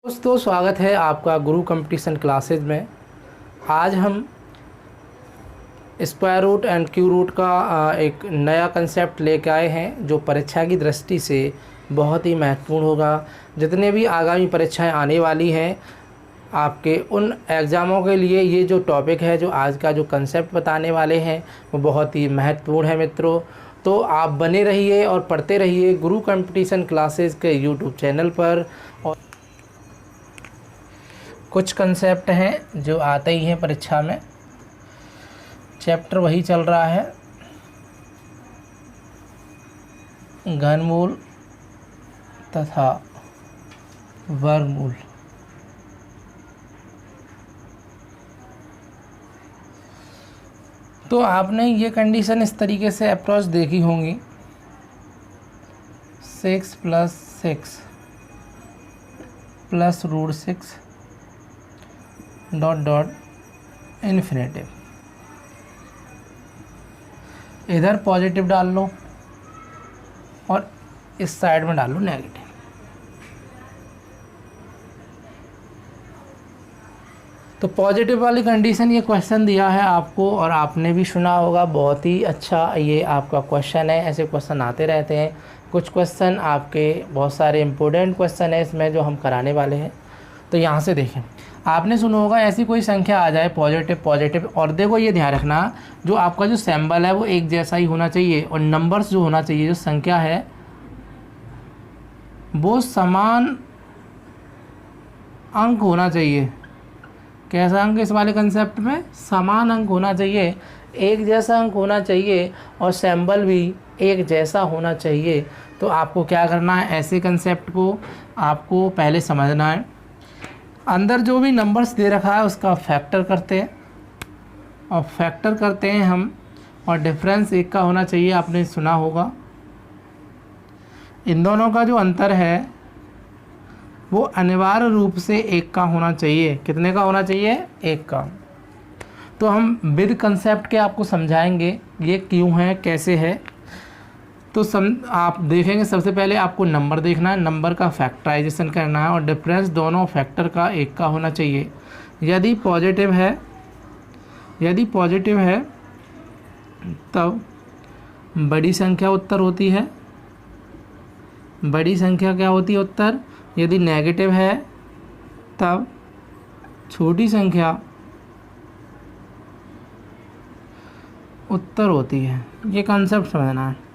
दोस्तों, स्वागत है आपका गुरु कंपटीशन क्लासेज में। आज हम square root and cube root का एक नया कंसेप्ट लेकर आए हैं जो परीक्षा की दृष्टि से बहुत ही महत्वपूर्ण होगा। जितने भी आगामी परीक्षाएं आने वाली हैं आपके उन एग्ज़ामों के लिए ये जो टॉपिक है, जो आज का जो कंसेप्ट बताने वाले हैं, वो बहुत ही महत्वपूर्ण है मित्रों। तो आप बने रहिए और पढ़ते रहिए गुरु कंपटीशन क्लासेज के यूट्यूब चैनल पर। और कुछ कंसेप्ट हैं जो आते ही हैं परीक्षा में। चैप्टर वही चल रहा है, घनमूल तथा वर्गमूल। तो आपने ये कंडीशन इस तरीके से अप्रोच देखी होंगी, 6 + 6 + √6 ... इन्फिनेटिव। इधर पॉजिटिव डाल लो और इस साइड में डाल लो नेगेटिव। तो पॉजिटिव वाली कंडीशन ये क्वेश्चन दिया है आपको और आपने भी सुना होगा। बहुत ही अच्छा ये आपका क्वेश्चन है। ऐसे क्वेश्चन आते रहते हैं। कुछ क्वेश्चन आपके बहुत सारे इम्पोर्टेंट क्वेश्चन है इसमें जो हम कराने वाले हैं। तो यहाँ से देखें, आपने सुना होगा ऐसी कोई संख्या आ जाए पॉजिटिव और देखो ये ध्यान रखना, जो आपका जो सिंबल है वो एक जैसा ही होना चाहिए और नंबर्स जो होना चाहिए, जो संख्या है वो समान अंक होना चाहिए। कैसा अंक? इस वाले कंसेप्ट में समान अंक होना चाहिए, एक जैसा अंक होना चाहिए और सिंबल भी एक जैसा होना चाहिए। तो आपको क्या करना है, ऐसे कंसेप्ट को आपको पहले समझना है। अंदर जो भी नंबर्स दे रखा है उसका फैक्टर करते हैं और फैक्टर करते हैं हम, और डिफरेंस एक का होना चाहिए। आपने सुना होगा इन दोनों का जो अंतर है वो अनिवार्य रूप से एक का होना चाहिए। कितने का होना चाहिए? एक का। तो हम विद कंसेप्ट के आपको समझाएंगे ये क्यों है, कैसे है। तो आप देखेंगे, सबसे पहले आपको नंबर देखना है, नंबर का फैक्टराइजेशन करना है और डिफरेंस दोनों फैक्टर का एक का होना चाहिए। यदि पॉजिटिव है तब बड़ी संख्या उत्तर होती है। बड़ी संख्या क्या होती है? उत्तर। यदि नेगेटिव है तब छोटी संख्या उत्तर होती है। ये कंसेप्ट समझना है।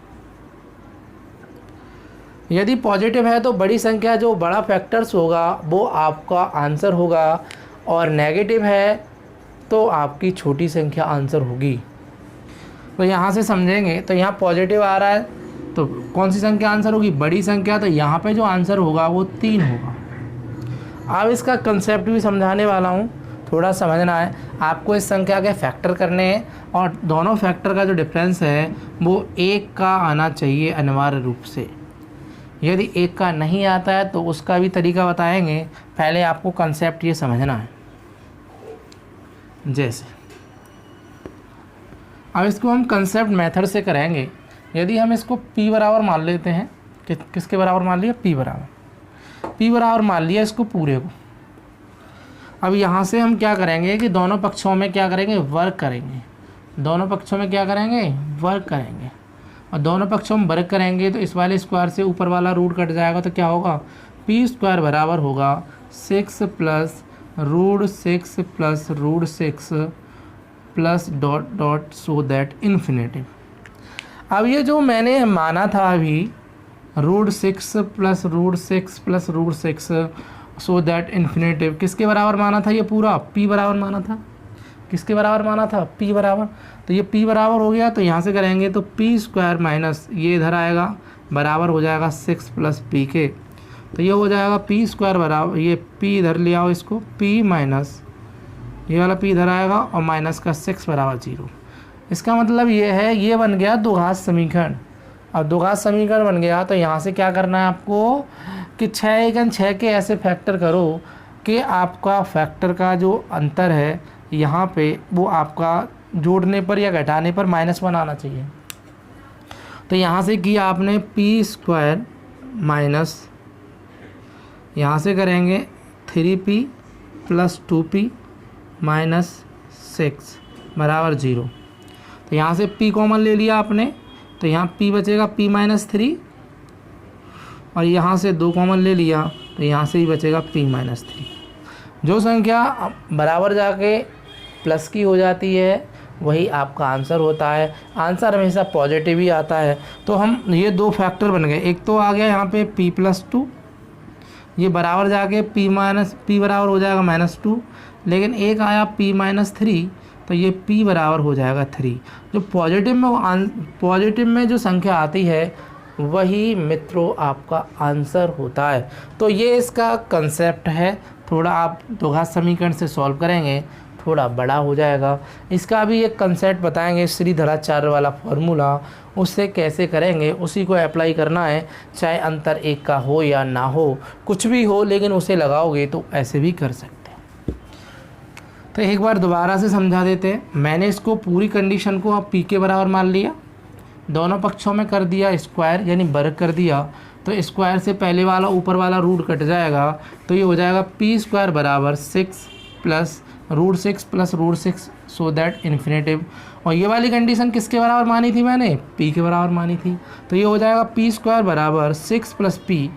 यदि पॉजिटिव है तो बड़ी संख्या जो बड़ा फैक्टर्स होगा वो आपका आंसर होगा, और नेगेटिव है तो आपकी छोटी संख्या आंसर होगी। तो यहाँ से समझेंगे, तो यहाँ पॉजिटिव आ रहा है तो कौन सी संख्या आंसर होगी? बड़ी संख्या। तो यहाँ पे जो आंसर होगा वो 3 होगा। अब इसका कंसेप्ट भी समझाने वाला हूँ, थोड़ा समझना है आपको। इस संख्या के फैक्टर करने हैं और दोनों फैक्टर का जो डिफरेंस है वो एक का आना चाहिए अनिवार्य रूप से। यदि एक का नहीं आता है तो उसका भी तरीका बताएंगे। पहले आपको कंसेप्ट ये समझना है। जैसे अब इसको हम कंसेप्ट मेथड से करेंगे। यदि हम इसको p बराबर मान लेते हैं, किसके बराबर मान लिया? p बराबर मान लिया इसको पूरे को। अब यहाँ से हम क्या करेंगे कि दोनों पक्षों में क्या करेंगे? वर्क करेंगे। दोनों पक्षों में क्या करेंगे? वर्क करेंगे। और दोनों पक्षों में वर्क करेंगे तो इस वाले स्क्वायर से ऊपर वाला रूट कट जाएगा। तो क्या होगा? p² बराबर होगा 6 + √6 + √6 + ... सो दैट इन्फिनेटिव। अब ये जो मैंने माना था अभी √6 + √6 + √6 सो दैट इन्फिनेटिव, किसके बराबर माना था? ये पूरा p बराबर माना था। किसके बराबर माना था? p बराबर। तो ये p बराबर हो गया। तो यहाँ से करेंगे तो p² माइनस ये इधर आएगा, बराबर हो जाएगा 6 + p के। तो ये हो जाएगा p² बराबर, ये p इधर ले आओ इसको, p माइनस ये वाला p इधर आएगा और माइनस का 6 बराबर 0। इसका मतलब ये है, ये बन गया द्विघात समीकरण। अब द्विघात समीकरण बन गया तो यहाँ से क्या करना है आपको कि 6 × 6 के ऐसे फैक्टर करो कि आपका फैक्टर का जो अंतर है यहाँ पे वो आपका जोड़ने पर या घटाने पर -1 आना चाहिए। तो यहाँ से किया आपने p² माइनस, यहाँ से करेंगे 3p प्लस 2p माइनस 6 बराबर 0। तो यहाँ से p कॉमन ले लिया आपने, तो यहाँ p बचेगा p माइनस 3, और यहाँ से 2 कॉमन ले लिया तो यहाँ से ही बचेगा p माइनस 3। जो संख्या बराबर जाके प्लस की हो जाती है वही आपका आंसर होता है। आंसर हमेशा पॉजिटिव ही आता है। तो हम ये 2 फैक्टर बन गए, एक तो आ गया यहाँ पे p प्लस 2, ये बराबर जाके p बराबर हो जाएगा -2, लेकिन एक आया p माइनस 3, तो ये p बराबर हो जाएगा 3। जो पॉजिटिव में जो संख्या आती है वही मित्रों आपका आंसर होता है। तो ये इसका कंसेप्ट है। थोड़ा आप द्विघात समीकरण से सॉल्व करेंगे थोड़ा बड़ा हो जाएगा। इसका भी एक कंसेप्ट बताएंगे, श्रीधराचार्य वाला फॉर्मूला, उससे कैसे करेंगे उसी को अप्लाई करना है। चाहे अंतर एक का हो या ना हो, कुछ भी हो, लेकिन उसे लगाओगे तो ऐसे भी कर सकते हैं। तो एक बार दोबारा से समझा देते हैं। मैंने इसको पूरी कंडीशन को अब p के बराबर मान लिया, दोनों पक्षों में कर दिया स्क्वायर यानी वर्ग कर दिया, तो स्क्वायर से पहले वाला ऊपर वाला रूट कट जाएगा, तो ये हो जाएगा p² बराबर 6 plus √6 plus √6 so that infinitive. और ये वाली कंडीशन किसके बराबर मानी थी मैंने? p के बराबर मानी थी। तो ये हो जाएगा p² बराबर 6 प्लस p,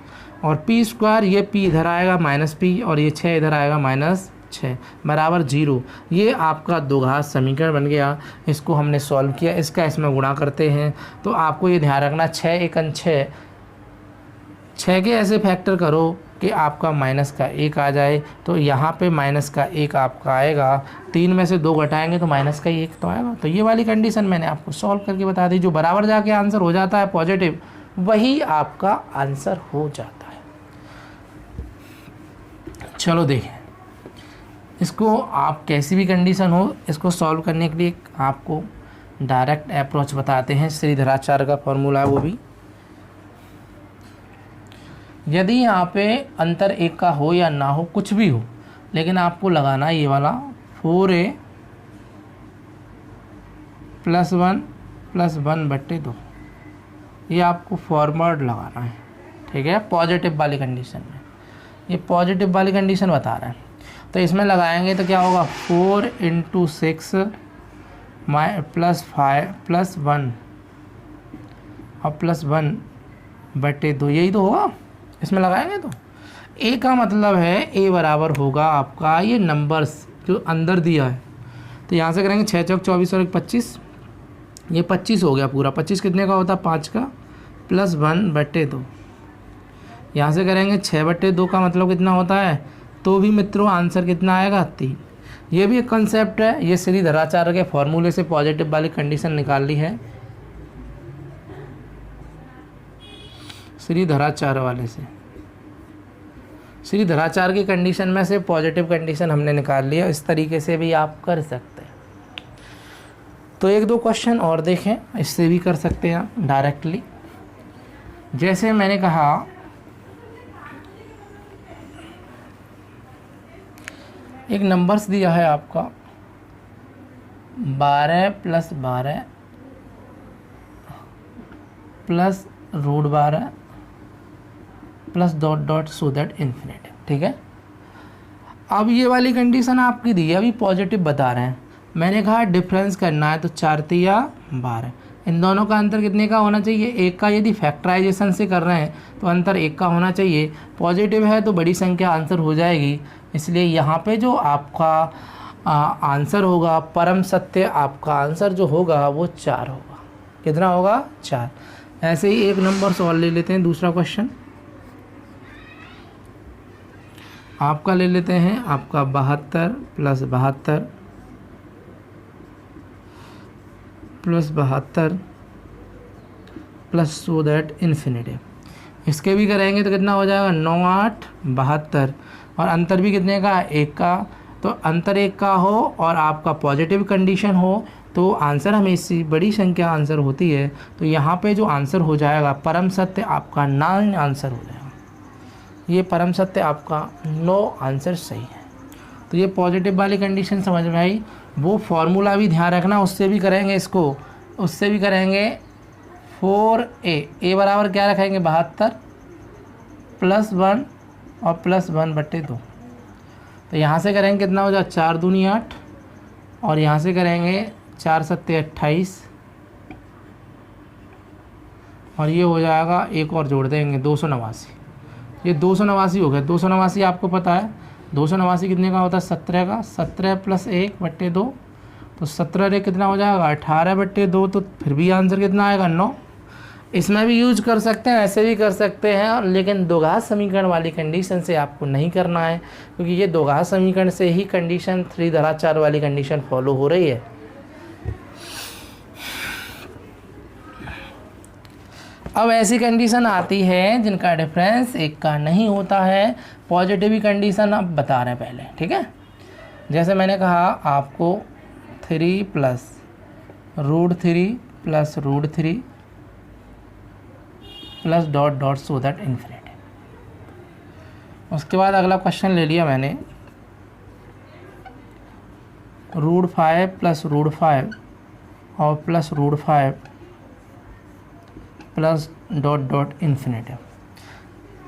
और p² ये p इधर आएगा -p, और ये 6 इधर आएगा -6 बराबर 0। ये आपका द्विघात समीकरण बन गया। इसको हमने सॉल्व किया, इसका इसमें गुणा करते हैं। तो आपको ये ध्यान रखना 6 एकन 6 के ऐसे फैक्टर करो कि आपका -1 आ जाए। तो यहाँ पे -1 आपका आएगा, 3 में से 2 घटाएंगे तो -1 तो आएगा। तो ये वाली कंडीशन मैंने आपको सॉल्व करके बता दी। जो बराबर जाके आंसर हो जाता है पॉजिटिव, वही आपका आंसर हो जाता है। चलो देखें इसको, आप कैसी भी कंडीशन हो इसको सॉल्व करने के लिए आपको डायरेक्ट अप्रोच बताते हैं। श्रीधराचार्य का फॉर्मूला है वो भी। यदि यहाँ पे अंतर एक का हो या ना हो, कुछ भी हो, लेकिन आपको लगाना है ये वाला 4a + 1 + 1/2, ये आपको फॉर्वर्ड लगाना है, ठीक है, पॉजिटिव वाली कंडीशन में। ये पॉजिटिव वाली कंडीशन बता रहा है, तो इसमें लगाएंगे तो क्या होगा 4 × 6 + 5 + 1 और +1/2, यही तो होगा। इसमें लगाएंगे तो a का मतलब है a बराबर होगा आपका ये नंबर्स जो अंदर दिया है। तो यहाँ से करेंगे 6 चौक 24 और 25, ये 25 हो गया पूरा। 25 कितने का होता है? 5 का, +1/2। यहाँ से करेंगे 6/2 का मतलब कितना होता है? तो भी मित्रों आंसर कितना आएगा? 3। ये भी एक कंसेप्ट है, ये श्रीधराचार्य के फॉर्मूले से पॉजिटिव वाली कंडीशन निकाल ली है, श्रीधराचार्य वाले से। श्रीधराचार्य की कंडीशन में से पॉजिटिव कंडीशन हमने निकाल लिया। इस तरीके से भी आप कर सकते हैं। तो 1-2 क्वेश्चन और देखें, इससे भी कर सकते हैं डायरेक्टली। जैसे मैंने कहा एक नंबर्स दिया है आपका 12 + 12 plus √12 plus ... so that infinitive, ठीक है। अब ये वाली कंडीशन आपकी दी है, अभी पॉजिटिव बता रहे हैं। मैंने कहा डिफरेंस करना है, तो 4 × 3 = 12। इन दोनों का अंतर कितने का होना चाहिए? 1 का। यदि फैक्टराइजेशन से कर रहे हैं तो अंतर 1 का होना चाहिए। पॉजिटिव है तो बड़ी संख्या आंसर हो जाएगी, इसलिए यहाँ पे जो आपका आंसर होगा, परम सत्य आपका आंसर जो होगा वो 4 होगा। कितना होगा? 4। ऐसे ही एक नंबर सॉल्व ले लेते हैं। दूसरा क्वेश्चन आपका ले लेते हैं, आपका 72 + 72 + 72 प्लस सो दैट इन्फिनेटिव। इसके भी करेंगे तो कितना हो जाएगा? 9 8 72, और अंतर भी कितने का? 1 का। तो अंतर 1 का हो और आपका पॉजिटिव कंडीशन हो तो आंसर हमेशा बड़ी संख्या आंसर होती है। तो यहाँ पे जो आंसर हो जाएगा परम सत्य आपका 9 आंसर हो जाएगा। ये परम सत्य आपका 9 आंसर सही है। तो ये पॉजिटिव वाली कंडीशन समझ में आई। वो फॉर्मूला भी ध्यान रखना, उससे भी करेंगे इसको, उससे भी करेंगे 4a बराबर क्या रखेंगे? 72 + 1 और +1/2। तो यहाँ से करेंगे कितना हो जाए 4 दूनी 8 और यहाँ से करेंगे 4 सत्ते 28 और ये हो जाएगा, एक और जोड़ देंगे 289। ये 289 हो गया। 289 आपको पता है 289 कितने का होता है 17 का। 17 प्लस 1/2 तो 17 रे कितना हो जाएगा 18/2। तो फिर भी आंसर कितना आएगा 9। इसमें भी यूज कर सकते हैं, ऐसे भी कर सकते हैं, लेकिन द्विघात समीकरण वाली कंडीशन से आपको नहीं करना है, क्योंकि ये द्विघात समीकरण से ही कंडीशन 3 धरा 4 वाली कंडीशन फॉलो हो रही है। अब ऐसी कंडीशन आती है जिनका डिफरेंस एक का नहीं होता है। पॉजिटिव कंडीशन अब बता रहे हैं पहले, ठीक है। जैसे मैंने कहा आपको 3 plus √3 plus √3 plus dot dot so that infinity. उसके बाद अगला क्वेश्चन ले लिया मैंने √5 प्लस √5 और plus √5 plus dot dot infinity.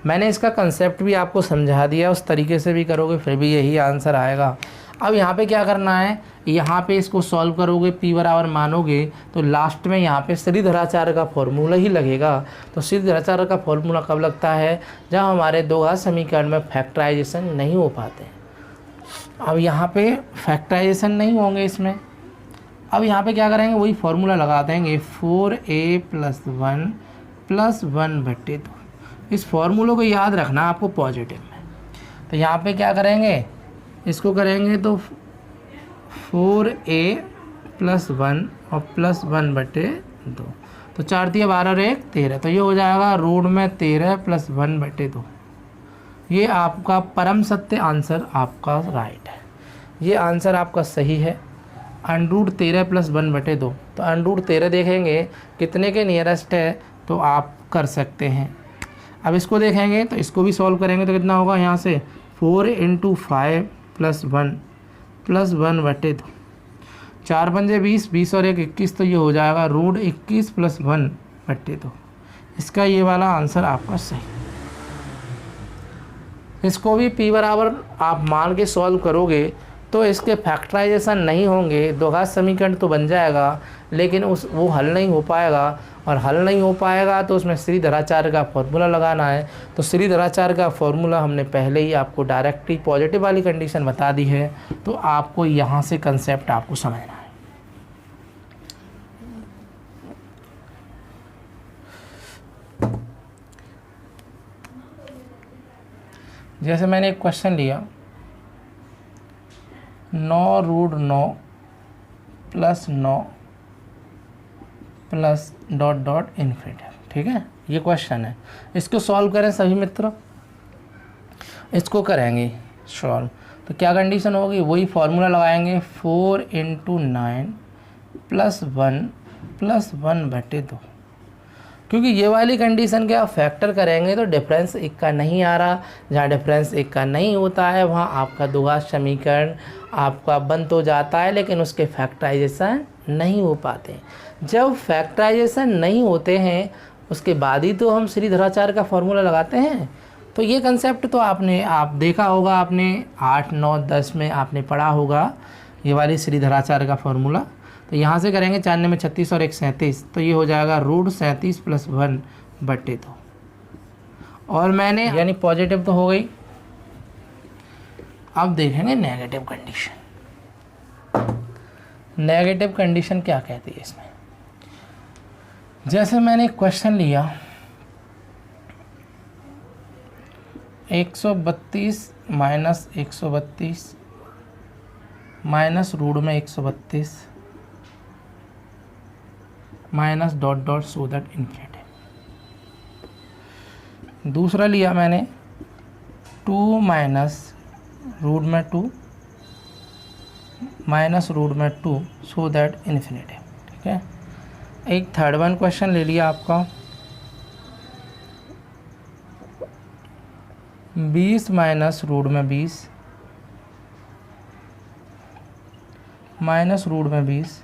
मैंने इसका कंसेप्ट भी आपको समझा दिया, उस तरीके से भी करोगे फिर भी यही आंसर आएगा। अब यहाँ पे क्या करना है, यहाँ पे इसको सॉल्व करोगे, p बराबर मानोगे तो लास्ट में यहाँ पे श्रीधराचार्य का फॉर्मूला ही लगेगा। तो श्रीधराचार्य का फॉर्मूला कब लगता है, जब हमारे द्विघात समीकरण में फैक्टराइजेशन नहीं हो पाते। अब यहाँ पे फैक्टराइजेशन नहीं होंगे इसमें। अब यहाँ पे क्या करेंगे, वही फॉर्मूला लगा देंगे 4a + 1 + 1/2। इस फॉर्मूले को याद रखना आपको पॉजिटिव में। तो यहाँ पे क्या करेंगे, इसको करेंगे तो 4a + 1 और प्लस 1/2। तो 4 × 12 और 1 13। तो ये हो जाएगा √13 + 1/2। ये आपका परम सत्य आंसर आपका राइट है। ये आंसर आपका सही है। √13 + 1/2। तो √13 देखेंगे कितने के नियरेस्ट है तो आप कर सकते हैं। अब इसको देखेंगे तो इसको भी सॉल्व करेंगे तो कितना होगा, यहाँ से 4 × 5 + 1 + 1/2। 4 पंजे 20, 20 और 1 21। तो ये हो जाएगा √21 + 1/2। इसका ये वाला आंसर आपका सही। इसको भी p बराबर आप मान के सॉल्व करोगे तो इसके फैक्टराइजेशन नहीं होंगे, द्विघात समीकरण तो बन जाएगा, लेकिन वो हल नहीं हो पाएगा। और हल नहीं हो पाएगा तो उसमें श्रीधराचार्य का फॉर्मूला लगाना है। तो श्रीधराचार्य का फॉर्मूला हमने पहले ही आपको डायरेक्टली पॉजिटिव वाली कंडीशन बता दी है, तो आपको यहाँ से कंसेप्ट आपको समझना है। जैसे मैंने एक क्वेश्चन लिया 9√9 + 9 प्लस डॉट डॉट इन्फिनिटी, ठीक है। ये क्वेश्चन है, इसको सॉल्व करें सभी मित्र। इसको करेंगे सॉल्व तो क्या कंडीशन होगी, वही फॉर्मूला लगाएंगे 4 × 9 + 1 + 1/2। क्योंकि ये वाली कंडीशन के आप फैक्टर करेंगे तो डिफरेंस एक का नहीं आ रहा। जहाँ डिफरेंस एक का नहीं होता है वहाँ आपका द्विघात समीकरण आपका बन तो जाता है, लेकिन उसके फैक्टराइजेशन नहीं हो पाते। जब फैक्टराइजेशन नहीं होते हैं उसके बाद ही तो हम श्रीधराचार्य का फॉर्मूला लगाते हैं। तो ये कंसेप्ट तो आप देखा होगा, आपने 8, 9, 10 में आपने पढ़ा होगा ये वाली श्रीधराचार्य का फॉर्मूला। तो यहाँ से करेंगे 4 में 36 और 1 37। तो ये हो जाएगा √37 + 1/2। और मैंने यानी पॉजिटिव तो हो गई। अब देखेंगे नेगेटिव कंडीशन। नेगेटिव कंडीशन क्या कहती है इसमें, जैसे मैंने क्वेश्चन लिया 132 - 132 माइनस रूट में 132 minus dot dot so that infinity. दूसरा लिया मैंने 2 माइनस रूट में 2 माइनस रूट में 2 सो दैट इन्फिनिटी, ठीक है। एक थर्ड वन क्वेश्चन ले लिया आपका 20 माइनस रूट में 20 माइनस रूट में 20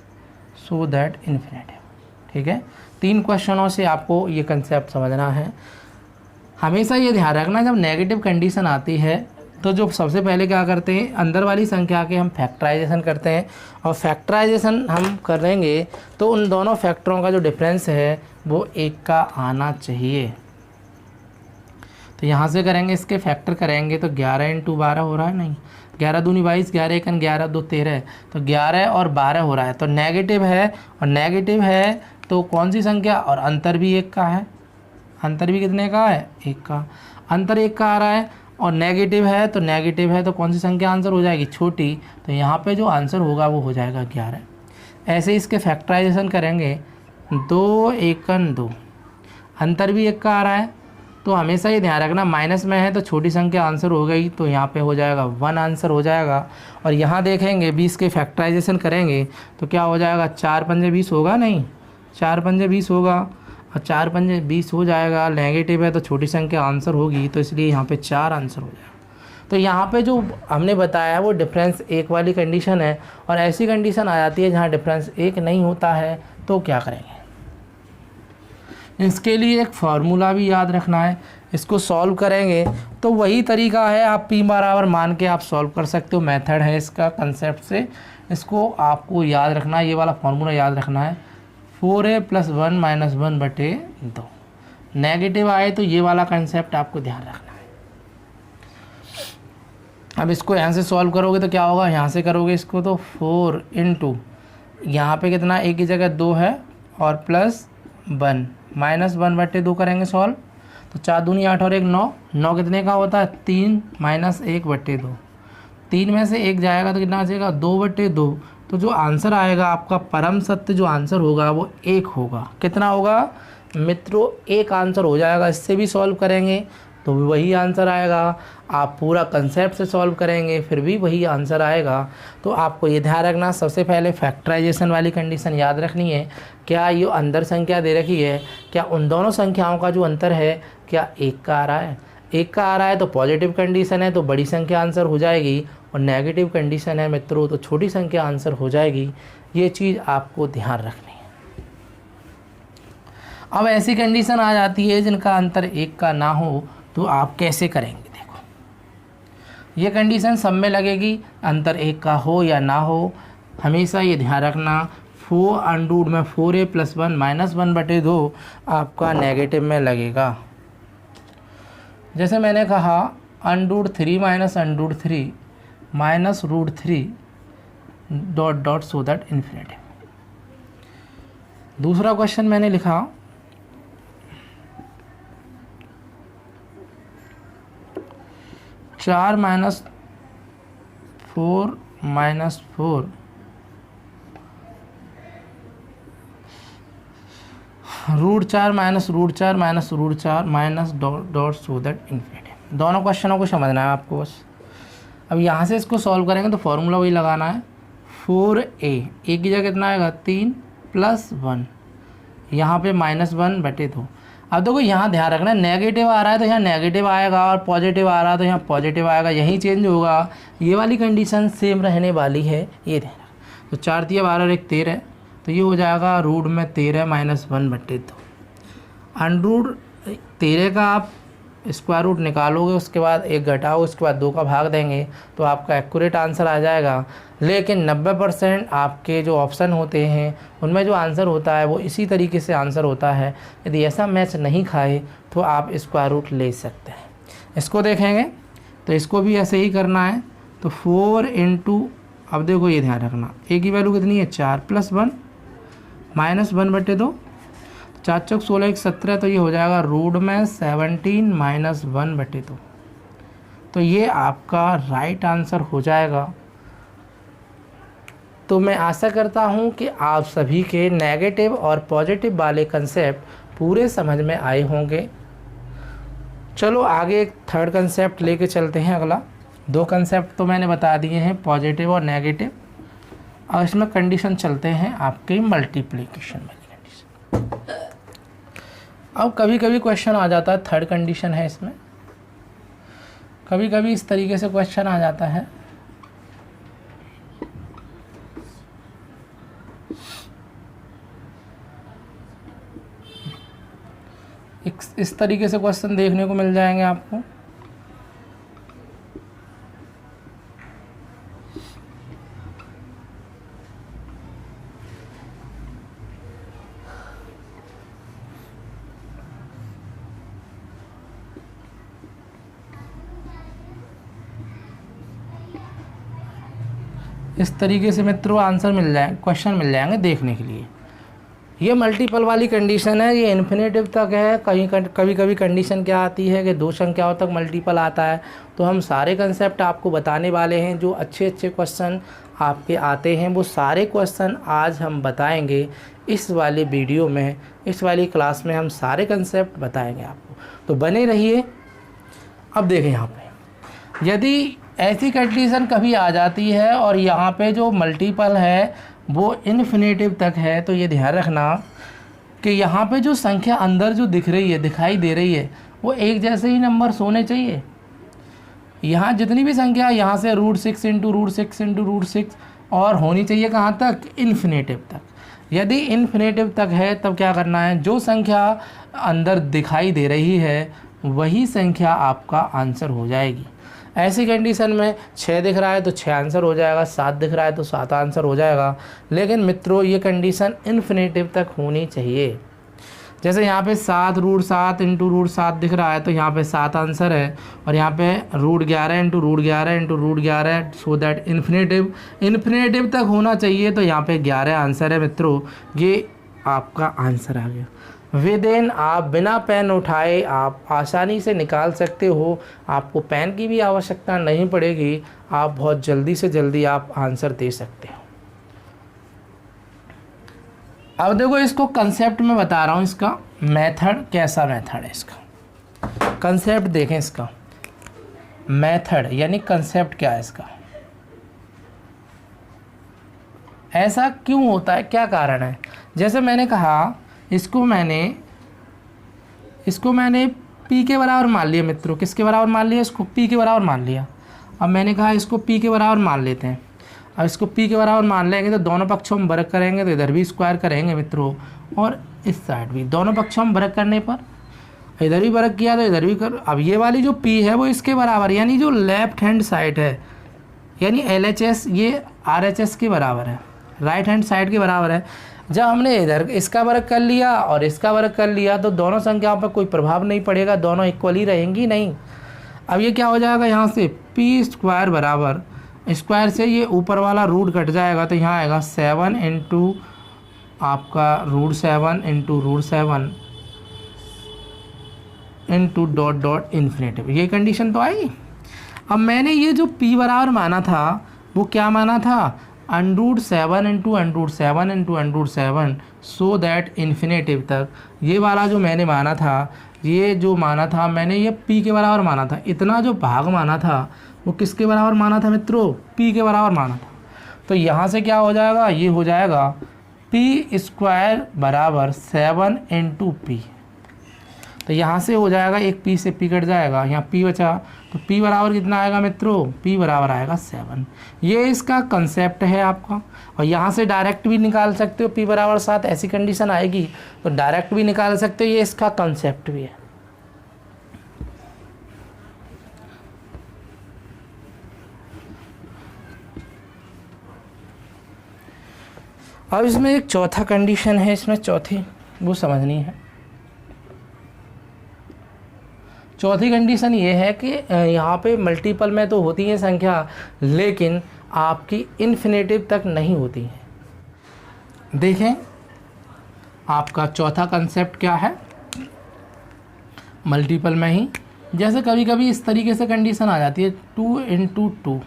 सो दैट इन्फिनिटी, ठीक है। 3 क्वेश्चनों से आपको ये कंसेप्ट समझना है। हमेशा ये ध्यान रखना जब नेगेटिव कंडीशन आती है तो जो सबसे पहले क्या करते हैं, अंदर वाली संख्या के हम फैक्टराइजेशन करते हैं, और फैक्टराइजेशन हम करेंगे तो उन दोनों फैक्टरों का जो डिफरेंस है वो 1 का आना चाहिए। तो यहाँ से करेंगे, इसके फैक्टर करेंगे तो 11 × 12 हो रहा है, नहीं 11 दूनी 22, 11 1 11 2 13, तो 11 और 12 हो रहा है, तो नेगेटिव है, और नेगेटिव है तो कौन सी संख्या, और अंतर भी 1 का है, अंतर भी कितने का है, 1 का, अंतर 1 का आ रहा है, और नेगेटिव है तो नेगेटिव है तो कौन सी संख्या आंसर हो जाएगी, छोटी, तो यहाँ पे जो आंसर होगा वो हो जाएगा 11। ऐसे इसके फैक्टराइजेशन करेंगे, 2 1 2, अंतर भी 1 का आ रहा है, तो हमेशा ये ध्यान रखना माइनस में है तो छोटी संख्या आंसर हो गई, तो यहाँ पे हो जाएगा 1 आंसर हो जाएगा। और यहाँ देखेंगे 20 के फैक्टराइजेशन करेंगे तो क्या हो जाएगा, 4 पंजे 20 होगा, नहीं 4 पंजे 20 होगा, और 4 पंजे 20 हो जाएगा, नेगेटिव है तो छोटी संख्या आंसर होगी, तो इसलिए यहाँ पे 4 आंसर हो जाएगा। तो यहाँ पे जो हमने बताया वो डिफरेंस 1 वाली कंडीशन है, और ऐसी कंडीशन आ जाती है जहाँ डिफरेंस 1 नहीं होता है, तो क्या करेंगे, इसके लिए एक फार्मूला भी याद रखना है। इसको सॉल्व करेंगे तो वही तरीका है, आप p बराबर मान के आप सॉल्व कर सकते हो, मेथड है इसका कंसेप्ट से। इसको आपको याद रखना है, ये वाला फार्मूला याद रखना है, 4a + 1 - 1/2। नेगेटिव आए तो ये वाला कंसेप्ट आपको ध्यान रखना है। अब इसको यहाँ से सॉल्व करोगे तो क्या होगा, यहाँ से करोगे इसको तो 4 × यहाँ पे कितना, a की जगह 2 है, और +1 - 1/2 करेंगे सॉल्व, तो 4 दूनी 8 और 1 9, 9 कितने का होता है, 3 - 1/2, 3 में से 1 जाएगा तो कितना बचेगा, 2/2। तो जो आंसर आएगा आपका परम सत्य जो आंसर होगा वो 1 होगा। कितना होगा मित्रों, 1 आंसर हो जाएगा। इससे भी सॉल्व करेंगे तो भी वही आंसर आएगा, आप पूरा कंसेप्ट से सॉल्व करेंगे फिर भी वही आंसर आएगा। तो आपको ये ध्यान रखना, सबसे पहले फैक्टराइजेशन वाली कंडीशन याद रखनी है, क्या ये अंदर संख्या दे रखी है, क्या उन दोनों संख्याओं का जो अंतर है क्या 1 का आ रहा है, 1 का आ रहा है तो पॉजिटिव कंडीशन है तो बड़ी संख्या आंसर हो जाएगी, और नेगेटिव कंडीशन है मित्रों तो छोटी संख्या आंसर हो जाएगी। ये चीज़ आपको ध्यान रखनी है। अब ऐसी कंडीशन आ जाती है जिनका अंतर 1 का ना हो, तो आप कैसे करेंगे, देखो ये कंडीशन सब में लगेगी, अंतर 1 का हो या ना हो, हमेशा ये ध्यान रखना। 4 अंडूड में 4a + 1 - 1/2 आपका नेगेटिव में लगेगा। जैसे मैंने कहा अंडूड 3 - √3 -√3 ... सो दैट इन्फिनिटी। दूसरा क्वेश्चन मैंने लिखा 4 - 4 - 4 √4 - √4 - √4 ... सो दैट इन्फिनिटी। दोनों क्वेश्चनों को समझना है आपको बस। अब यहाँ से इसको सॉल्व करेंगे तो फॉर्मूला वही लगाना है, 4a की जगह कितना आएगा 3 + 1, यहाँ पे -1/2। अब देखो यहाँ ध्यान रखना, नेगेटिव आ रहा है तो यहाँ नेगेटिव आएगा, और पॉजिटिव आ रहा है तो यहाँ पॉजिटिव आएगा, यही चेंज होगा। ये वाली कंडीशन सेम रहने वाली है, ये ध्यान रखना। तो 4 × 3 = 12 और 1 13, तो ये हो जाएगा रूट में 13 - 1/2। अंडरूट 13 का आप स्क्वायर रूट निकालोगे, उसके बाद 1 घटाओ, उसके बाद 2 का भाग देंगे तो आपका एक्यूरेट आंसर आ जाएगा। लेकिन 90% आपके जो ऑप्शन होते हैं उनमें जो आंसर होता है वो इसी तरीके से आंसर होता है। यदि ऐसा मैच नहीं खाए तो आप स्क्वायर रूट ले सकते हैं। इसको देखेंगे तो इसको भी ऐसे ही करना है। तो 4 × अब देखो ये ध्यान रखना, a की वैल्यू कितनी है 4 + 1 - 1/2, 4 × 16 = 17, तो ये हो जाएगा रूट में 17 - 1/2। तो ये आपका राइट आंसर हो जाएगा। तो मैं आशा करता हूँ कि आप सभी के नेगेटिव और पॉजिटिव वाले कंसेप्ट पूरे समझ में आए होंगे। चलो आगे एक थर्ड कंसेप्ट लेके चलते हैं। अगला 2 कंसेप्ट तो मैंने बता दिए हैं, पॉजिटिव और नेगेटिव। और इसमें कंडीशन चलते हैं आपके मल्टीप्लिकेशन वाली कंडीशन। अब कभी कभी क्वेश्चन आ जाता है, थर्ड कंडीशन है इसमें, कभी कभी इस तरीके से क्वेश्चन आ जाता है। इस तरीके से क्वेश्चन देखने को मिल जाएंगे आपको। इस तरीके से मित्रों आंसर मिल जाए, क्वेश्चन मिल जाएंगे देखने के लिए। ये मल्टीपल वाली कंडीशन है, ये इन्फिनेटिव तक है। कभी कभी कंडीशन क्या आती है कि दो संख्याओं तक मल्टीपल आता है। तो हम सारे कंसेप्ट आपको बताने वाले हैं, जो अच्छे अच्छे क्वेश्चन आपके आते हैं वो सारे क्वेश्चन आज हम बताएंगे इस वाले वीडियो में, इस वाली क्लास में हम सारे कंसेप्ट बताएंगे आपको, तो बने रहिए। अब देखें यहाँ पे यदि ऐसी कंडीशन कभी आ जाती है और यहाँ पे जो मल्टीपल है वो इन्फिनेटिव तक है, तो ये ध्यान रखना कि यहाँ पे जो संख्या अंदर जो दिख रही है, दिखाई दे रही है, वो एक जैसे ही नंबर्स होने चाहिए। यहाँ जितनी भी संख्या यहाँ से √6 इंटू √6 इंटू √6 और होनी चाहिए कहाँ तक, इन्फिनेटिव तक। यदि इन्फिनेटिव तक है तब क्या करना है, जो संख्या अंदर दिखाई दे रही है वही संख्या आपका आंसर हो जाएगी। ऐसी कंडीशन में 6 दिख रहा है तो 6 आंसर हो जाएगा, 7 दिख रहा है तो 7 आंसर हो जाएगा। लेकिन मित्रों ये कंडीशन इन्फिनेटिव तक होनी चाहिए। जैसे यहाँ पे 7√7 इंटू √7 दिख रहा है तो यहाँ पे 7 आंसर है, और यहाँ पे √11 into √11 into √11, so that infinitive तक होना चाहिए, तो यहाँ पे 11 आंसर है मित्रों। ये आपका आंसर आ गया। विदिन आप बिना पेन उठाए आप आसानी से निकाल सकते हो, आपको पेन की भी आवश्यकता नहीं पड़ेगी, आप बहुत जल्दी से जल्दी आप आंसर दे सकते हो। अब देखो इसको कंसेप्ट में बता रहा हूँ, इसका मेथड कैसा मेथड है, इसका कंसेप्ट देखें। इसका मेथड यानी कंसेप्ट क्या है इसका, ऐसा क्यों होता है, क्या कारण है। जैसे मैंने कहा इसको मैंने p के बराबर मान लिया मित्रों। किसके बराबर मान लिया, इसको p के बराबर मान लिया। अब मैंने कहा इसको p के बराबर मान लेते हैं। अब इसको p के बराबर मान लेंगे तो दोनों पक्षों में वर्ग करेंगे तो इधर भी स्क्वायर करेंगे मित्रों, और इस साइड भी दोनों पक्षों में वर्ग करने पर इधर भी वर्ग किया तो इधर भी कर। अब ये वाली जो p है वो इसके बराबर, यानी जो लेफ्ट हैंड साइड है, यानी LHS ये RHS के बराबर है, राइट हैंड साइड के बराबर है। जब हमने इधर इसका वर्ग कर लिया और इसका वर्ग कर लिया तो दोनों संख्याओं पर कोई प्रभाव नहीं पड़ेगा, दोनों इक्वल ही रहेंगी नहीं। अब ये क्या हो जाएगा, यहाँ से p² बराबर स्क्वायर से ये ऊपर वाला रूट कट जाएगा, तो यहाँ आएगा 7 इंटू आपका √7 इंटू √7 इंटू डॉट इन्फिनेटिव। ये कंडीशन तो आई। अब मैंने ये जो p बराबर माना था वो क्या माना था, √7 into √7 into √7, so that infinitive तक। ये वाला जो मैंने माना था, ये जो माना था मैंने, ये p के बराबर माना था। इतना जो भाग माना था वो किसके बराबर माना था मित्रों, p के बराबर माना था। तो यहाँ से क्या हो जाएगा, ये हो जाएगा p² बराबर 7 इंटू p। तो यहाँ से हो जाएगा, एक p से p कट जाएगा, यहाँ p बचा, तो p बराबर कितना आएगा मित्रों, p बराबर आएगा 7। ये इसका कंसेप्ट है आपका। और यहाँ से डायरेक्ट भी निकाल सकते हो, p बराबर 7, ऐसी कंडीशन आएगी तो डायरेक्ट भी निकाल सकते हो, ये इसका कंसेप्ट भी है। अब इसमें एक चौथा कंडीशन है, इसमें चौथी वो समझनी है। चौथी कंडीशन ये है कि यहाँ पे मल्टीपल में तो होती है संख्या, लेकिन आपकी इन्फिनेटिव तक नहीं होती है। देखें आपका चौथा कंसेप्ट क्या है, मल्टीपल में ही जैसे कभी कभी इस तरीके से कंडीशन आ जाती है 2 इंटू 2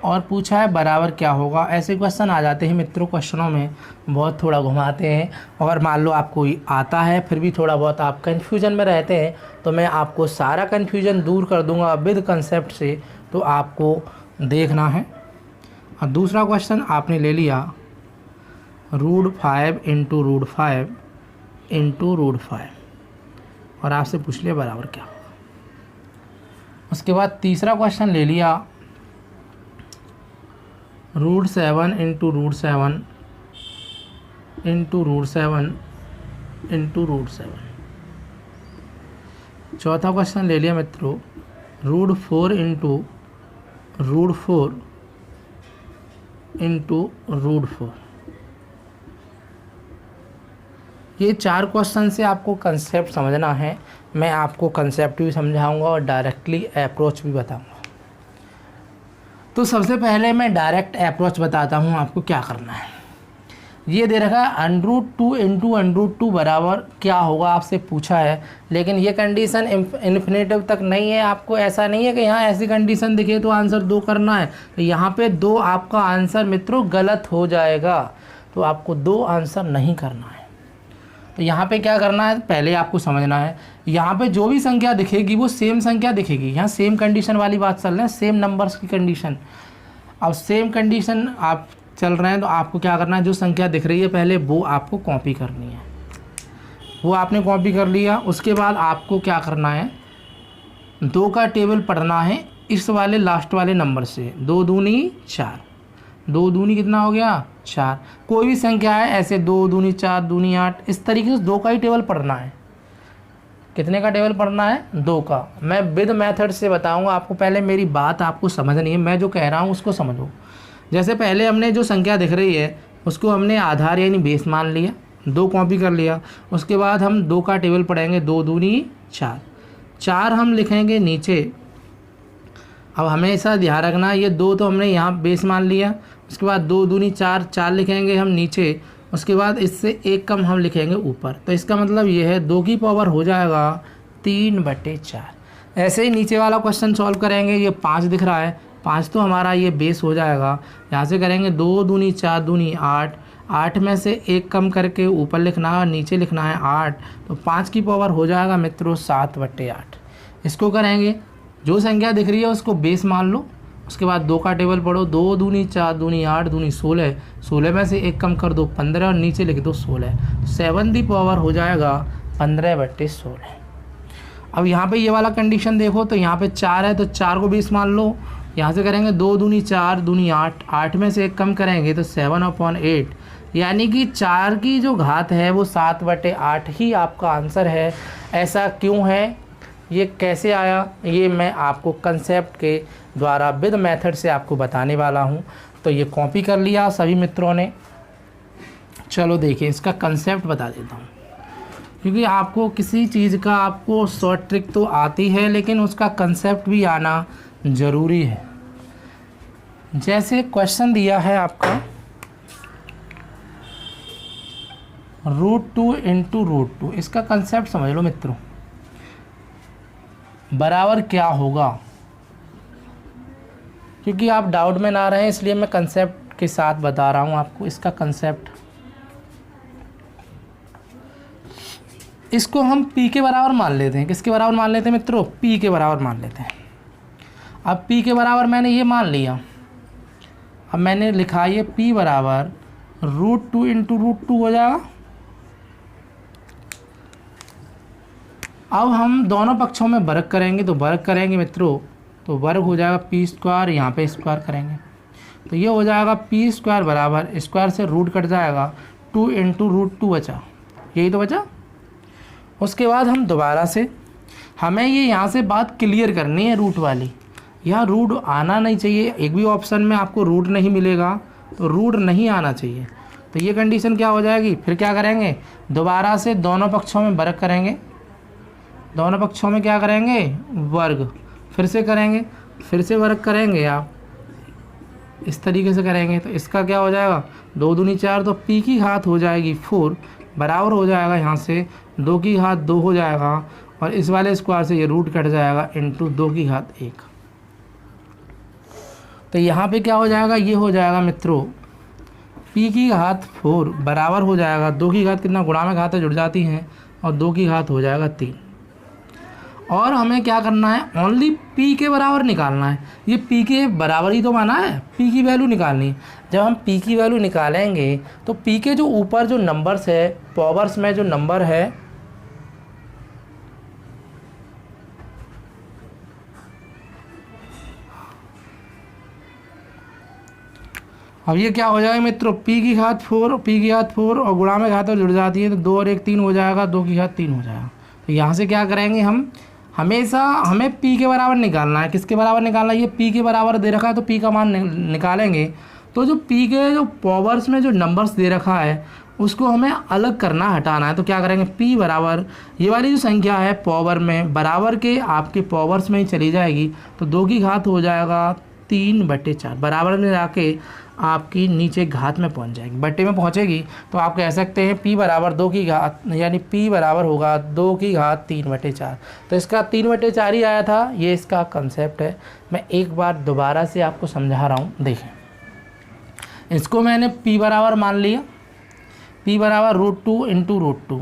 और पूछा है बराबर क्या होगा। ऐसे क्वेश्चन आ जाते हैं मित्रों, क्वेश्चनों में बहुत थोड़ा घुमाते हैं। अगर मान लो आपको आता है फिर भी थोड़ा बहुत आप कन्फ्यूजन में रहते हैं, तो मैं आपको सारा कन्फ्यूजन दूर कर दूंगा विद कंसेप्ट से, तो आपको देखना है। और दूसरा क्वेश्चन आपने ले लिया √5 इंटू √5 इंटू √5 और आपसे पूछ लिया बराबर क्या होगा। उसके बाद तीसरा क्वेश्चन ले लिया √7 इंटू √7 इंटू √7 इंटू √7। चौथा क्वेश्चन ले लिया मित्रों √4 इंटू √4 इंटू √4। ये चार क्वेश्चन से आपको कंसेप्ट समझना है। मैं आपको कंसेप्ट भी समझाऊंगा और डायरेक्टली अप्रोच भी बताऊंगा। तो सबसे पहले मैं डायरेक्ट अप्रोच बताता हूँ आपको क्या करना है। ये दे रखा है √2 इंटू √2 बराबर क्या होगा, आपसे पूछा है, लेकिन ये कंडीशन इन्फिनेटिव तक नहीं है। आपको ऐसा नहीं है कि यहाँ ऐसी कंडीशन दिखे तो आंसर 2 करना है, तो यहाँ पे 2 आपका आंसर मित्रों गलत हो जाएगा, तो आपको 2 आंसर नहीं करना है। तो यहाँ पे क्या करना है, पहले आपको समझना है, यहाँ पे जो भी संख्या दिखेगी वो सेम संख्या दिखेगी। यहाँ सेम कंडीशन वाली बात चल रही है, सेम नंबर्स की कंडीशन। अब सेम कंडीशन आप चल रहे हैं तो आपको क्या करना है, जो संख्या दिख रही है पहले वो आपको कॉपी करनी है। वो आपने कॉपी कर लिया, उसके बाद आपको क्या करना है, 2 का टेबल पढ़ना है इस वाले लास्ट वाले नंबर से। 2 दूनी 4, 2 दूनी कितना हो गया 4। कोई भी संख्या है ऐसे 2 दूनी 4, दूनी 8, इस तरीके से 2 का ही टेबल पढ़ना है। कितने का टेबल पढ़ना है, 2 का। मैं विद मेथड से बताऊंगा आपको, पहले मेरी बात आपको समझनी है, मैं जो कह रहा हूँ उसको समझो। जैसे पहले हमने जो संख्या दिख रही है उसको हमने आधार यानी बेस मान लिया, 2 कॉपी कर लिया। उसके बाद हम 2 का टेबल पढ़ेंगे, 2 दूनी 4, 4 हम लिखेंगे नीचे। अब हमेशा ध्यान रखना, ये 2 तो हमने यहाँ बेस मान लिया। उसके बाद 2 दूनी 4, 4 लिखेंगे हम नीचे। उसके बाद इससे 1 कम हम लिखेंगे ऊपर, तो इसका मतलब ये है 2 की पावर हो जाएगा 3/4। ऐसे ही नीचे वाला क्वेश्चन सॉल्व करेंगे। ये 5 दिख रहा है, 5 तो हमारा ये बेस हो जाएगा। यहाँ से करेंगे 2 दूनी 4 दूनी 8, 8 में से 1 कम करके ऊपर लिखना है और नीचे लिखना है 8, तो 5 की पावर हो जाएगा मित्रों 7/8। इसको करेंगे, जो संख्या दिख रही है उसको बेस मान लो। उसके बाद 2 का टेबल पढ़ो, 2 दूनी 4 दूनी 8 दूनी 16, 16 में से 1 कम कर दो 15 और नीचे लिख दो 16, 7 की पावर हो जाएगा 15/16। अब यहाँ पे ये वाला कंडीशन देखो, तो यहाँ पे 4 है तो 4 को बेस मान लो। यहाँ से करेंगे 2 दूनी 4 दूनी 8, 8 में से 1 कम करेंगे तो 7/8, यानी कि 4 की जो घात है वो 7/8 ही आपका आंसर है। ऐसा क्यों है, ये कैसे आया, ये मैं आपको कंसेप्ट के द्वारा विद मेथड से आपको बताने वाला हूँ। तो ये कॉपी कर लिया सभी मित्रों ने। चलो देखिए, इसका कंसेप्ट बता देता हूँ, क्योंकि आपको किसी चीज़ का आपको शॉर्ट ट्रिक तो आती है लेकिन उसका कंसेप्ट भी आना ज़रूरी है। जैसे क्वेश्चन दिया है आपका √2 इंटू √2, इसका कंसेप्ट समझ लो मित्रों। बराबर क्या होगा, क्योंकि आप डाउट में ना रहें इसलिए मैं कंसेप्ट के साथ बता रहा हूँ आपको। इसका कंसेप्ट, इसको हम p के बराबर मान लेते हैं। किसके बराबर मान लेते हैं मित्रों, p के बराबर मान लेते हैं। अब p के बराबर मैंने ये मान लिया। अब मैंने लिखा ये p बराबर √2 इंटू √2 हो जाएगा। अब हम दोनों पक्षों में वर्ग करेंगे, तो वर्ग करेंगे मित्रों तो वर्ग हो जाएगा p², यहाँ पे स्क्वायर करेंगे तो ये हो जाएगा p² बराबर, स्क्वायर से रूट कट जाएगा, 2 इंटू √2 बचा, यही तो बचा। उसके बाद हम दोबारा से, हमें ये यहाँ से बात क्लियर करनी है रूट वाली, यहाँ रूट आना नहीं चाहिए। एक भी ऑप्शन में आपको रूट नहीं मिलेगा तो रूट नहीं आना चाहिए, तो ये कंडीशन क्या हो जाएगी। फिर क्या करेंगे, दोबारा से दोनों पक्षों में वर्ग करेंगे, दोनों पक्षों में क्या करेंगे वर्ग, फिर से करेंगे, फिर से वर्ग करेंगे। आप इस तरीके से करेंगे तो इसका क्या हो जाएगा, 2 दूनी 4, तो p की घात हो जाएगी 4 बराबर हो जाएगा, यहाँ से 2 की घात 2 हो जाएगा और इस वाले स्क्वायर से ये रूट कट जाएगा इंटू 2 की घात 1। तो यहाँ पे क्या हो जाएगा, ये हो जाएगा मित्रों p की घात 4 बराबर हो जाएगा 2 की घात कितना, गुणा में घातें जुड़ जाती हैं और 2 की घात हो जाएगा 3। और हमें क्या करना है, ओनली p के बराबर निकालना है। ये p के बराबर ही तो माना है, p की वैल्यू निकालनी है। जब हम p की वैल्यू निकालेंगे तो p के जो ऊपर जो नंबर्स है, पावर्स में जो नंबर है, अब ये क्या हो जाएगा मित्रों, p की घात 4, p की घात 4 और गुणा में घात जुड़ जाती है तो 2 और 1 3 हो जाएगा, 2 की घात 3 हो जाएगा। तो यहाँ से क्या करेंगे, हम हमेशा हमें p के बराबर निकालना है। किसके बराबर निकालना है, ये p के बराबर दे रखा है तो p का मान निकालेंगे। तो जो p के जो पावर्स में जो नंबर्स दे रखा है उसको हमें अलग करना, हटाना है। तो क्या करेंगे, p बराबर ये वाली जो संख्या है पावर में बराबर के आपके पावर्स में ही चली जाएगी, तो 2 की घात हो जाएगा 3/4 बराबर में जाके आपकी नीचे घात में पहुंच जाएगी, बट्टे में पहुंचेगी तो आप कह सकते हैं p बराबर 2 की घात, यानी p बराबर होगा 2 की घात 3/4। तो इसका 3/4 ही आया था, ये इसका कंसेप्ट है। मैं एक बार दोबारा से आपको समझा रहा हूँ, देखें। इसको मैंने p बराबर मान लिया, p बराबर √2 इंटू √2।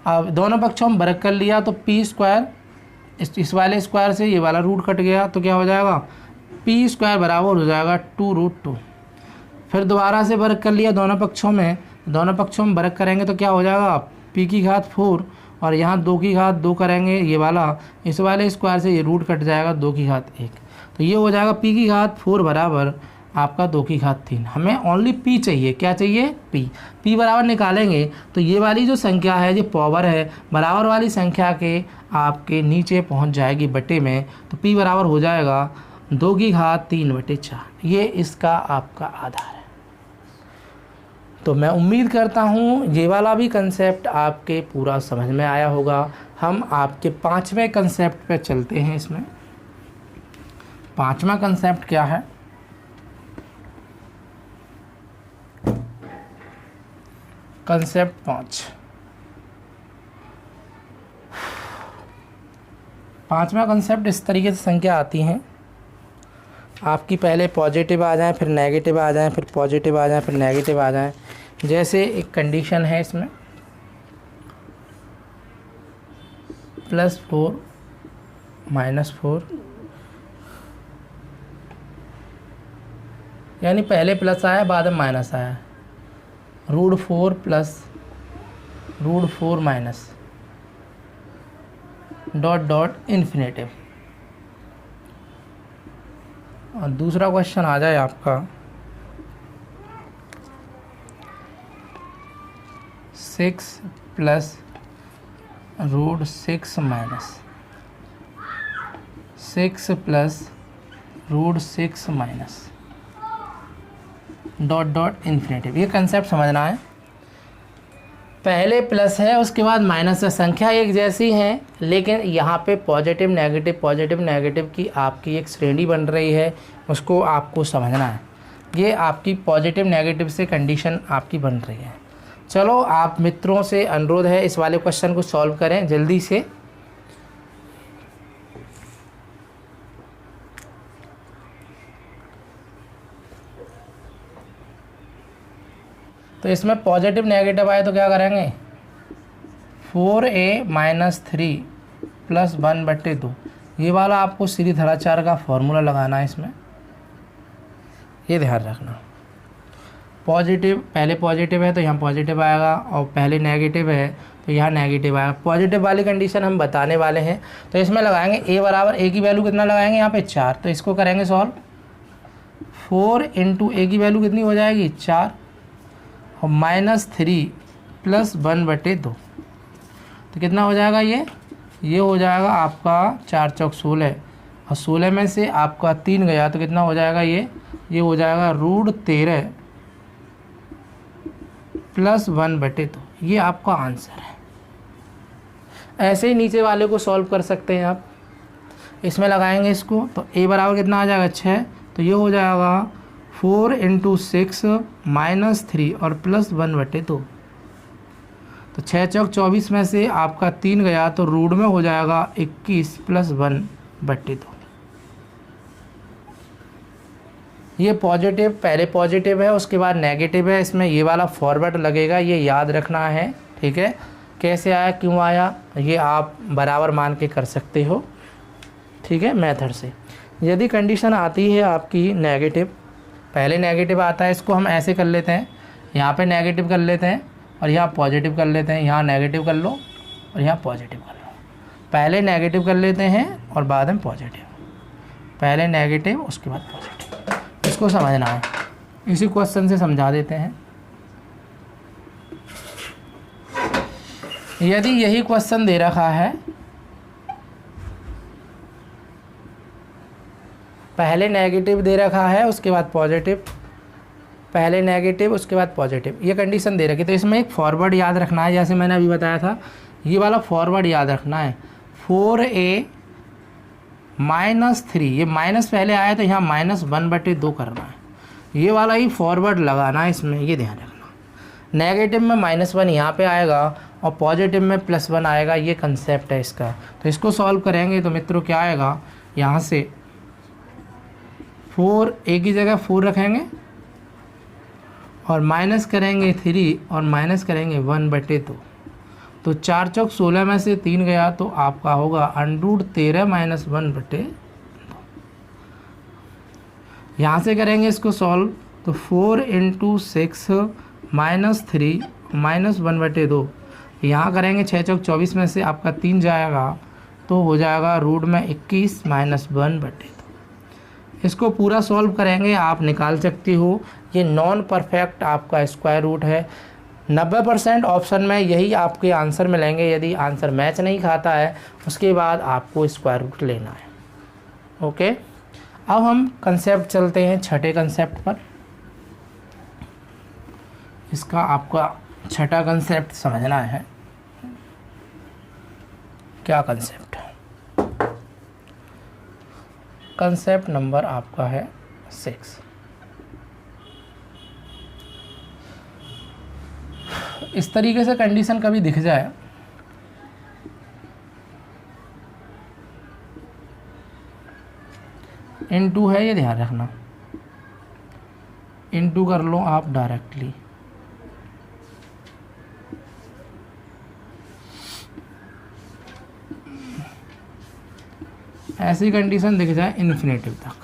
अब दोनों पक्षों में वर्ग कर लिया तो p², इस वाले स्क्वायर से ये वाला रूट कट गया तो क्या हो जाएगा, p² बराबर हो जाएगा 2√2। फिर दोबारा से वर्ग कर लिया दोनों पक्षों में, दोनों पक्षों में वर्ग करेंगे तो क्या हो जाएगा, p की घात 4 और यहाँ 2 की घात 2 करेंगे, ये वाला इस वाले स्क्वायर से ये रूट कट जाएगा 2 की घात 1। तो ये हो जाएगा p की घात 4 बराबर आपका 2 की घात 3। हमें ओनली p चाहिए, क्या चाहिए, p बराबर निकालेंगे तो ये वाली जो संख्या है, ये पावर है, बराबर वाली संख्या के आपके नीचे पहुंच जाएगी बटे में, तो p बराबर हो जाएगा 2 की घात 3/4। ये इसका आपका आधार है। तो मैं उम्मीद करता हूँ ये वाला भी कंसेप्ट आपके पूरा समझ में आया होगा। हम आपके 5वें कंसेप्ट पे चलते हैं। इसमें 5वां कंसेप्ट क्या है, कंसेप्ट 5वां कंसेप्ट इस तरीके से संख्या आती हैं आपकी, पहले पॉजिटिव आ जाए, फिर नेगेटिव आ जाए, फिर पॉजिटिव आ जाए, फिर नेगेटिव आ जाए। जैसे एक कंडीशन है इसमें +4 -4, यानी पहले प्लस आया बाद में माइनस आया, √4 प्लस √4 माइनस डॉट इन्फिनेटिव। और दूसरा क्वेश्चन आ जाए आपका 6 plus √6 minus 6 plus √6 minus dot infinitive. ये कंसेप्ट समझना है। पहले प्लस है, उसके बाद माइनस है, संख्या एक जैसी है, लेकिन यहाँ पे पॉजिटिव नेगेटिव की आपकी एक श्रेणी बन रही है, उसको आपको समझना है। ये आपकी पॉजिटिव नेगेटिव से कंडीशन आपकी बन रही है। चलो, आप मित्रों से अनुरोध है इस वाले क्वेश्चन को सॉल्व करें जल्दी से। तो इसमें पॉजिटिव नेगेटिव आए तो क्या करेंगे, 4a - 3 + 1/2। ये वाला आपको श्रीधराचार्य का फॉर्मूला लगाना है इसमें, ये ध्यान रखना। पॉजिटिव, पहले पॉजिटिव है तो यहाँ पॉजिटिव आएगा, और पहले नेगेटिव है तो यहाँ नेगेटिव आएगा। पॉजिटिव वाली कंडीशन हम बताने वाले हैं। तो इसमें लगाएंगे a बराबर, a की वैल्यू कितना लगाएंगे यहाँ पे 4, तो इसको करेंगे सॉल्व। 4 × a की वैल्यू कितनी हो जाएगी 4, और -3 + 1/2, तो कितना हो जाएगा ये हो जाएगा आपका 4 × 4 = 16, और 16 में से आपका 3 गया तो कितना हो जाएगा ये हो जाएगा √13 + 1/2। ये आपका आंसर है। ऐसे ही नीचे वाले को सॉल्व कर सकते हैं आप। इसमें लगाएंगे इसको तो a बराबर कितना आ जाएगा 6, तो ये हो जाएगा 4 × 6 - 3 और +1/2। तो 6 × 24 में से आपका 3 गया तो रूट में हो जाएगा 21 + 1/2। ये पॉजिटिव, पहले पॉजिटिव है उसके बाद नेगेटिव है, इसमें ये वाला फॉरवर्ड लगेगा, ये याद रखना है। ठीक है, कैसे आया, क्यों आया, ये आप बराबर मान के कर सकते हो। ठीक है, मेथड से। यदि कंडीशन आती है आपकी नेगेटिव, पहले नेगेटिव आता है, इसको हम ऐसे कर लेते हैं, यहाँ पे नेगेटिव कर लेते हैं और यहाँ पॉजिटिव कर लेते हैं, यहाँ नेगेटिव कर लो और यहाँ पॉजिटिव कर लो। पहले नेगेटिव कर लेते हैं और बाद में पॉजिटिव, पहले नेगेटिव उसके बाद पॉजिटिव, इसको समझना है। इसी क्वेश्चन से समझा देते हैं। यदि यही क्वेश्चन दे रखा है, पहले नेगेटिव दे रखा है उसके बाद पॉजिटिव, पहले नेगेटिव उसके बाद पॉजिटिव, ये कंडीशन दे रखी, तो इसमें एक फॉरवर्ड याद रखना है। जैसे मैंने अभी बताया था, ये वाला फॉरवर्ड याद रखना है। 4a -3, ये माइनस पहले आया तो यहाँ -1/2 करना है, ये वाला ही फॉरवर्ड लगाना है इसमें, ये ध्यान रखना। नेगेटिव में -1 यहाँ पे आएगा और पॉजिटिव में +1 आएगा, ये कंसेप्ट है इसका। तो इसको सॉल्व करेंगे तो मित्रों क्या आएगा, यहाँ से 4 एक ही जगह 4 रखेंगे और माइनस करेंगे 3 और माइनस करेंगे 1/2। तो 4 चौक 16 में से 3 गया तो आपका होगा √13 - 1/2। यहाँ से करेंगे इसको सॉल्व तो 4 × 6 -3 -1/2। यहाँ करेंगे 6 चौक 24 में से आपका 3 जाएगा तो हो जाएगा √21 - 1/2। इसको पूरा सॉल्व करेंगे, आप निकाल सकते हो। ये नॉन परफेक्ट आपका स्क्वायर रूट है। 90% ऑप्शन में यही आपके आंसर मिलेंगे। यदि आंसर मैच नहीं खाता है उसके बाद आपको स्क्वायर रूट लेना है। ओके, अब हम कंसेप्ट चलते हैं छठे कंसेप्ट पर। इसका आपका छठा कंसेप्ट समझना है। क्या कंसेप्ट है? कंसेप्ट नंबर आपका है 6। इस तरीके से कंडीशन कभी दिख जाए * है, ये ध्यान रखना, * कर लो आप डायरेक्टली। ऐसी कंडीशन दिख जाए इन्फिनेटिव तक,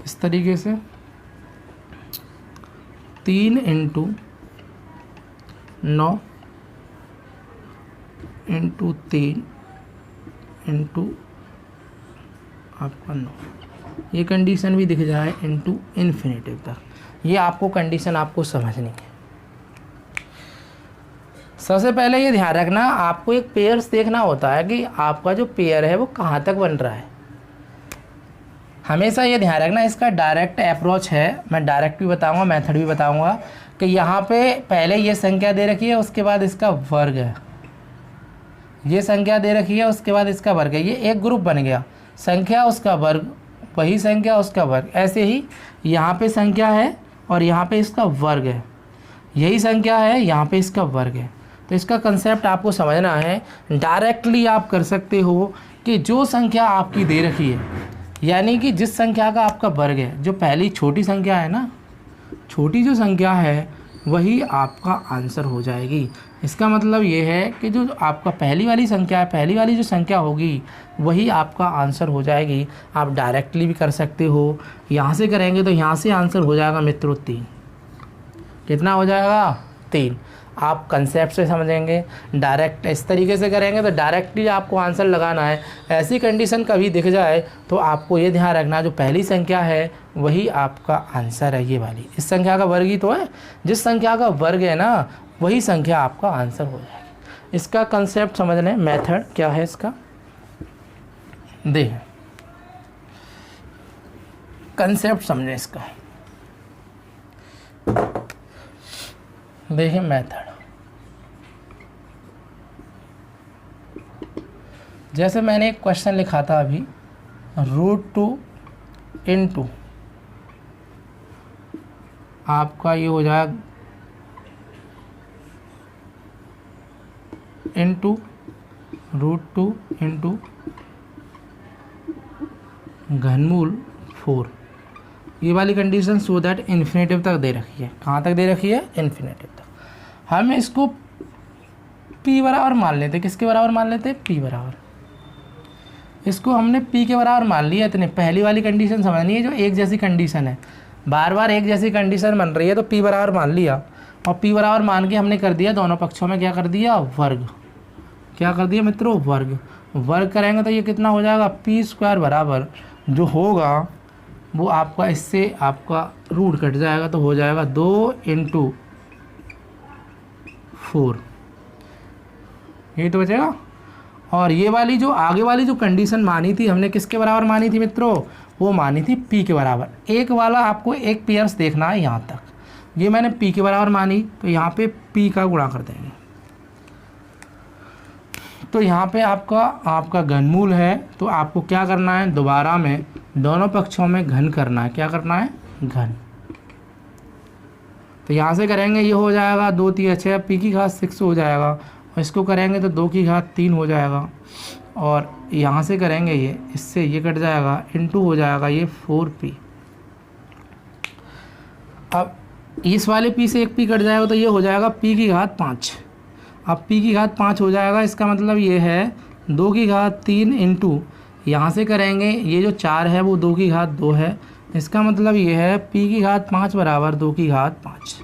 इस तरीके से 3 × 9 × 3 × आपका 9, ये कंडीशन भी दिख जाए * इन्फिनेटिव तक। ये आपको कंडीशन आपको समझनी है। सबसे पहले ये ध्यान रखना, आपको एक पेयर्स देखना होता है कि आपका जो पेयर है वो कहाँ तक बन रहा है। हमेशा ये ध्यान रखना, इसका डायरेक्ट अप्रोच है, मैं डायरेक्ट भी बताऊंगा, मेथड भी बताऊंगा कि यहाँ पे पहले ये संख्या दे रखी है, उसके बाद इसका वर्ग है, ये संख्या दे रखी है, उसके बाद इसका वर्ग है। ये एक ग्रुप बन गया, संख्या उसका वर्ग, वही संख्या उसका वर्ग। ऐसे ही यहाँ पे संख्या है और यहाँ पे इसका वर्ग है, यही संख्या है, यहाँ पे इसका वर्ग है। तो इसका कंसेप्ट आपको समझना है। डायरेक्टली आप कर सकते हो कि जो संख्या आपकी दे रखी है, यानी कि जिस संख्या का आपका वर्ग है, जो पहली छोटी संख्या है ना, छोटी जो संख्या है वही आपका आंसर हो जाएगी। इसका मतलब ये है कि जो आपका पहली वाली संख्या है, पहली वाली जो संख्या होगी वही आपका आंसर हो जाएगी। आप डायरेक्टली भी कर सकते हो, यहाँ से करेंगे तो यहाँ से आंसर हो जाएगा मित्रों 3। कितना हो जाएगा? 3। आप कंसेप्ट से समझेंगे, डायरेक्ट इस तरीके से करेंगे तो डायरेक्टली आपको आंसर लगाना है। ऐसी कंडीशन कभी दिख जाए तो आपको ये ध्यान रखना, जो पहली संख्या है वही आपका आंसर है। ये वाली इस संख्या का वर्ग ही तो है, जिस संख्या का वर्ग है ना वही संख्या आपका आंसर हो जाएगी। इसका कंसेप्ट समझने, मेथड क्या है इसका, देखें कंसेप्ट समझें इसका। देखिए मेथड, जैसे मैंने एक क्वेश्चन लिखा था अभी, √2 × आपका ये हो जाएगा √2 × घनमूल 4, ये वाली कंडीशन सो दैट इन्फिनेटिव तक दे रखी है। कहाँ तक दे रखी है? इन्फिनेटिव तक। हम इसको p बराबर मान लेते, किसके बराबर मान लेते? p बराबर। इसको हमने p के बराबर मान लिया। इतने पहली वाली कंडीशन समझनी है, जो एक जैसी कंडीशन है, बार बार एक जैसी कंडीशन बन रही है, तो p बराबर मान लिया और p बराबर मान के हमने कर दिया दोनों पक्षों में क्या कर दिया? वर्ग। क्या कर दिया मित्रों? वर्ग। वर्ग करेंगे तो ये कितना हो जाएगा? p² बराबर जो होगा वो आपका, इससे आपका रूट कट जाएगा तो हो जाएगा 2 × 4, यही तो बचेगा। और ये वाली जो आगे वाली जो कंडीशन मानी थी हमने, किसके बराबर मानी थी मित्रों? वो मानी थी p के बराबर। एक वाला आपको एक पेयर्स देखना है यहाँ तक, ये मैंने p के बराबर मानी तो यहाँ पे p का गुणा कर देंगे। तो यहाँ पे आपका घनमूल है, तो आपको क्या करना है, दोबारा में दोनों पक्षों में घन करना है। क्या करना है, घन। तो यहाँ से करेंगे ये हो जाएगा 2 3 6 पी की घात 6 हो जाएगा, और इसको करेंगे तो 2 की घात 3 हो जाएगा, और यहाँ से करेंगे ये, इससे ये कट जाएगा, इनटू हो जाएगा ये 4p। अब इस वाले p से एक p कट जाएगा तो ये हो जाएगा p की घात 5। अब p की घात 5 हो जाएगा, इसका मतलब ये है 2 की घात 3 इंटू, यहाँ से करेंगे ये जो 4 है वो 2 की घात 2 है, इसका मतलब ये है p की घात 5 बराबर 2 की घात 5।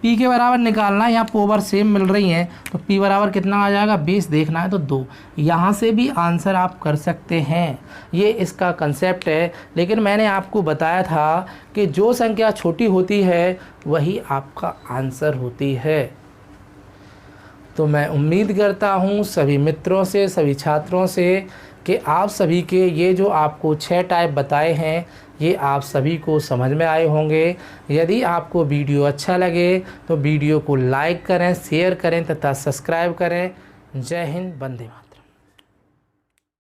p के बराबर निकालना है, यहाँ पावर सेम मिल रही हैं तो p बराबर कितना आ जाएगा, बेस देखना है तो 2। यहाँ से भी आंसर आप कर सकते हैं, ये इसका कंसेप्ट है। लेकिन मैंने आपको बताया था कि जो संख्या छोटी होती है वही आपका आंसर होती है। तो मैं उम्मीद करता हूँ सभी मित्रों से, सभी छात्रों से कि आप सभी के ये जो आपको 6 टाइप बताए हैं ये आप सभी को समझ में आए होंगे। यदि आपको वीडियो अच्छा लगे तो वीडियो को लाइक करें, शेयर करें तथा सब्सक्राइब करें। जय हिंद, वंदे मातरम।